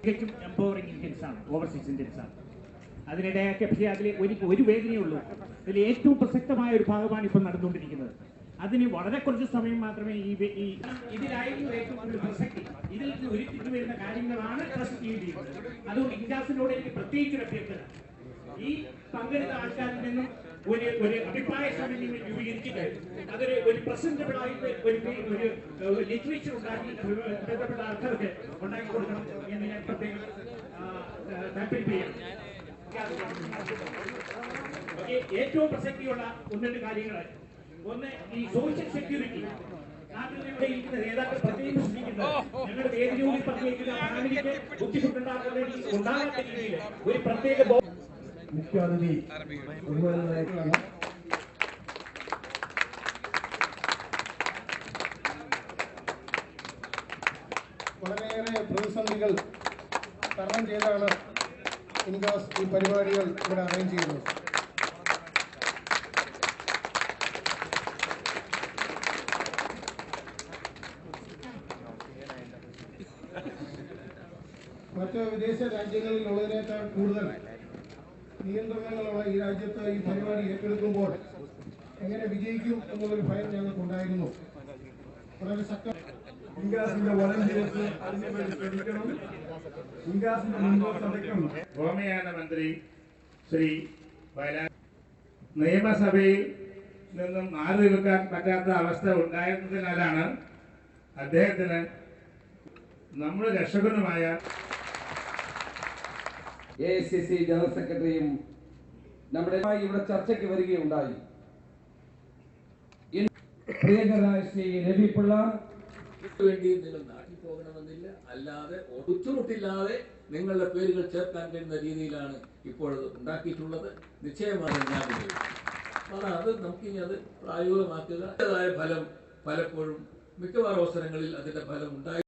തികച്ചും empowering Indians ആണ്, overseas Indians ആണ്. അതിനിടയാക്കി പക്ഷേ അതിൽ ഒരു വേദനയേ ഉള്ളൂ. അതിൽ ഏറ്റവും പ്രസക്തമായ ഒരു ഭാഗമാണ് ഇപ്പോൾ നടന്നുകൊണ്ടിരിക്കുന്നത്. അതിന് വളരെ കുറച്ച് സമയം മാത്രമേ ഇതിലായിരുന്നു ഏറ്റവും കൂടുതൽ പ്രസക്തി. ഇതിൽ ഉരുത്തിരിഞ്ഞു വരുന്ന കാര്യങ്ങളാണ് ട്രസ്റ്റ് ചെയ്യുന്നത്. അതുകൊണ്ട് ഇൻജാസിനോട് എനിക്ക് പ്രത്യേകിച്ച് അഭ്യർത്ഥന, ഈ പങ്കെടുത്ത ആൾക്കാരിൽ നിന്നും ഒരു അഭിപ്രായ സമന്വയം രൂപീകരിച്ചിട്ട് ഒരു പ്രസന്റബിൾ ആയിട്ട് ഒരു ലിറ്ററേച്ചർ ഉണ്ടാക്കി ബന്ധപ്പെട്ട ആൾക്കാർക്ക് ഉണ്ടാക്കി കൊടുക്കണം എന്ന് ഞാൻ പ്രത്യേകം താല്പര്യപ്പെടുകയാണ്. ഏറ്റവും പ്രസക്തിയുള്ള ഒന്ന് രണ്ട് കാര്യങ്ങൾ. ഒന്ന്, ഈ സോഷ്യൽ സെക്യൂരിറ്റി. നാട്ടിലൂടെ ഇരിക്കുന്ന നേതാക്കൾ പ്രത്യേകം ശ്രദ്ധിക്കുന്നത് ഞങ്ങളുടെ വേദിയിലൂടെ പ്രത്യേകിക്കുന്ന ഫാമിലിക്ക് ഉണ്ടാകാത്ത രീതിയിൽ ഒരു പ്രത്യേക മുഖ്യാതിഥി വളരെയേറെ പ്രതിസന്ധികൾ തരണം ചെയ്താണ് ഇൻഗാസ് ഈ പരിപാടികൾ ഇവിടെ അറേഞ്ച് ചെയ്യുന്നത്. മറ്റ് വിദേശ രാജ്യങ്ങളിൽ ഉള്ളതിനേക്കാൾ കൂടുതൽ നിയന്ത്രണങ്ങളുള്ള ഈ രാജ്യത്ത് ഈ പരിപാടി ഏറ്റെടുക്കുമ്പോൾ എങ്ങനെ വിജയിക്കും എന്നുള്ളൊരു ഭയം ഞങ്ങൾക്കുണ്ടായിരുന്നു. വളരെ ഇൻഗാസിന്റെ വളണ്ടിയേഴ്സ് അതിനുവേണ്ടി ശ്രമിക്കണം. ഇൻഗാസിന്റെ മുൻപോട്ടടക്കം വ്യോമയാന മന്ത്രി ശ്രീ വയലാർ നിയമസഭയിൽ നിന്നും മാറി നിൽക്കാൻ പറ്റാത്ത അവസ്ഥ ഉണ്ടായിരുന്നതിനാലാണ് അദ്ദേഹത്തിന് നമ്മുടെ രക്ഷകനുമായ AICC ജനറൽ സെക്രട്ടറിയും നമ്മുടെ ഇവിടെ ചർച്ചയ്ക്ക് വരികയുണ്ടായി. പ്രിയങ്കരായ ശ്രീ രവിപിള്ള വേണ്ടി നിങ്ങൾ നാട്ടിൽ പോകണമെന്നില്ല, അല്ലാതെ ബുദ്ധിമുട്ടില്ലാതെ നിങ്ങളുടെ പേരുകൾ ചേർക്കാൻ കഴിയുന്ന രീതിയിലാണ് ഇപ്പോൾ ഉണ്ടാക്കിയിട്ടുള്ളത്. നിശ്ചയമാണ് ഞാൻ അത് നമുക്കിനി അത് പ്രായോഗികമാക്കുക. ഫലം പലപ്പോഴും മിക്കവാറും അവസരങ്ങളിൽ അതിന്റെ ഫലം ഉണ്ടായി.